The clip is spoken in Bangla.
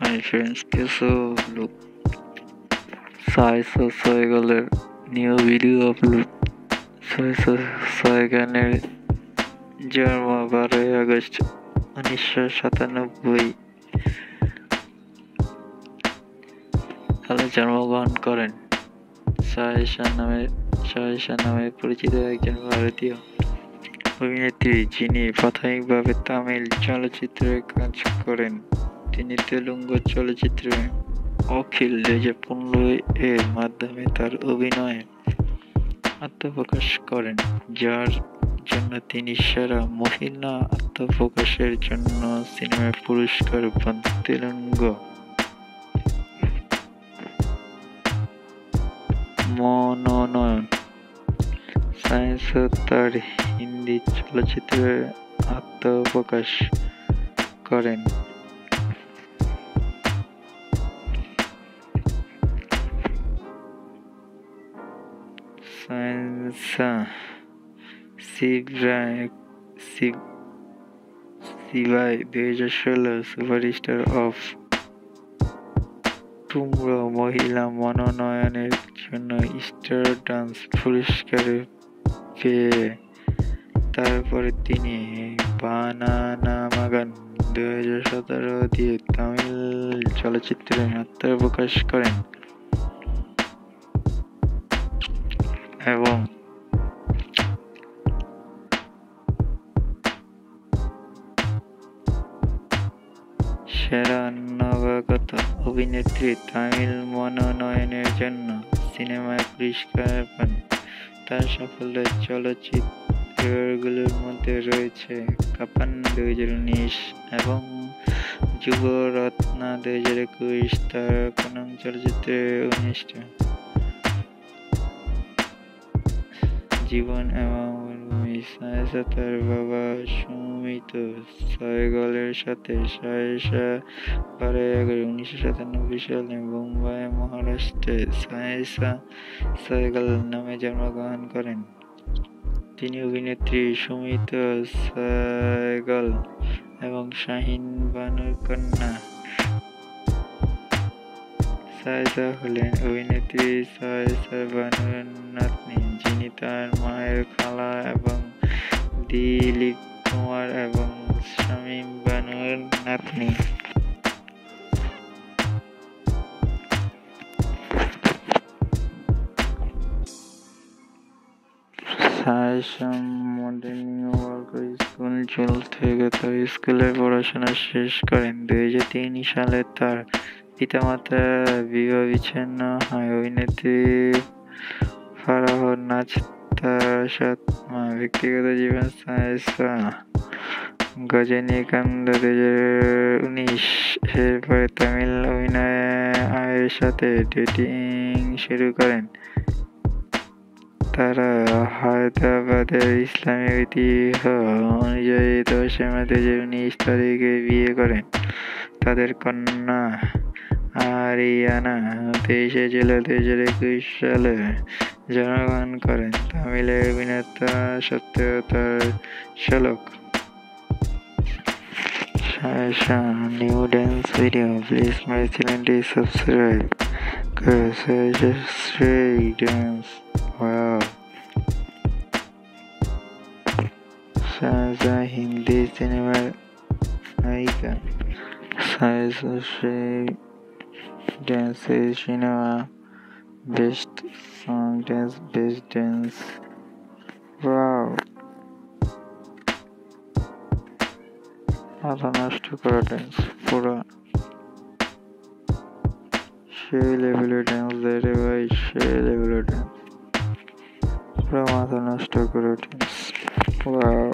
My friends, कैसे हो आप लोग? साय सौ साइगलेर নিউ ভিডিও আপলোড 606 গানের জন্ম 12 আগস্ট 1997 সালে জন্মগ্রহণ করেন। সায়েশা নামে পরিচিত একজন ভারতীয় অভিনেত্রী যিনি প্রাথমিকভাবে তামিল চলচ্চিত্রে কাজ করেন। তিনি তেলুগু চলচ্চিত্র অখিল 2015 এর মাধ্যমে তার অভিনয়ে আত্মপ্রকাশ করেন, যার জন্য তিনি সেরা মহিলা আত্মপ্রকাশের জন্য সিনেমা পুরস্কার পান। তেলুগু মনোনয়ন সায়েশা তার হিন্দি চলচ্চিত্রে আত্মপ্রকাশ করেন। सायशा शिवाय 2016 সুপারস্টার অফ টুমরো মহিলা মনোনয়নের জন্য স্টার ডান্স পুরস্কার পেয়ে তারপরে তিনি বানানা মাগান 2017 দিয়ে তামিল চলচ্চিত্রে আত্মপ্রকাশ করেন এবং সেরা নবাগত অভিনেত্রী তামিল মনোনয়নের জন্য সিনেমায় পুরস্কার পান। তার সাফল্য চলচ্চিত্রগুলোর মধ্যে রয়েছে কাপান 2019 এবং যুবরত্না 2021। তার কনং চলচ্চিত্রে অভিনষ্ট জীবন এবং সায়েশা তার বাবা সুমিত সাইগলের সাথে সায়েশা 12/11/1997 সালে মুম্বাই, মহারাষ্ট্রে সায়েশা সাইগল নামে জন্মগ্রহণ করেন। তিনি অভিনেত্রী সুমিত সাইগল এবং শাহিন বানুর কন্যা। সায়েশা হলেন অভিনেত্রী সায়েশা বানুর নাতনি, যিনি তার মায়ের খালা এবং দিলীপ কুমার এবং শামীম বানুর নাতনি। সায়েশা মডেলিং ওয়ার্ক স্কুল থেকে তার স্কুলের পড়াশোনা শেষ করেন। 2003 সালে তার পিতামাতা বিবাহ বিচ্ছিন্ন হয়। অভিনেত্রী ফারাহ নাজ তার সৎ মা। ব্যক্তিগত জীবন সায়েশা রজনীকান্ত 2019 এর পরে তামিল অভিনয়ের সাথে ডেটিং শুরু করেন। তারা হায়দ্রাবাদের ইসলামী ঐতিহ্য অনুযায়ী 10 মে 2019 তারিখে বিয়ে করেন। তাদের কন্যা আরিয়ানা 23 জুলাই 2021 সালে জন্মগ্রহণ করেন। তামিলের অভিনেতা সত্ত্বেও তার শ্লোক Sayesha new dance video please my চ্যানেলটি সাবস্ক্রাইব করো। সায়েশা শ্রেই ড্যান্স ওয়াও। সায়েশা হিন্দি সিনেমার নায়িকা। সায়েশা শ্রেই ড্যান্সের সিনেমা best song dance best dance wow. মাথা নষ্ট করা ড্যান্স, পুরো সেই লেভেলের ড্যান্স দেয় রে ভাই, সেই লেভেলের ড্যান্স, পুরো মাথা নষ্ট করা ড্যান্স ওয়াও।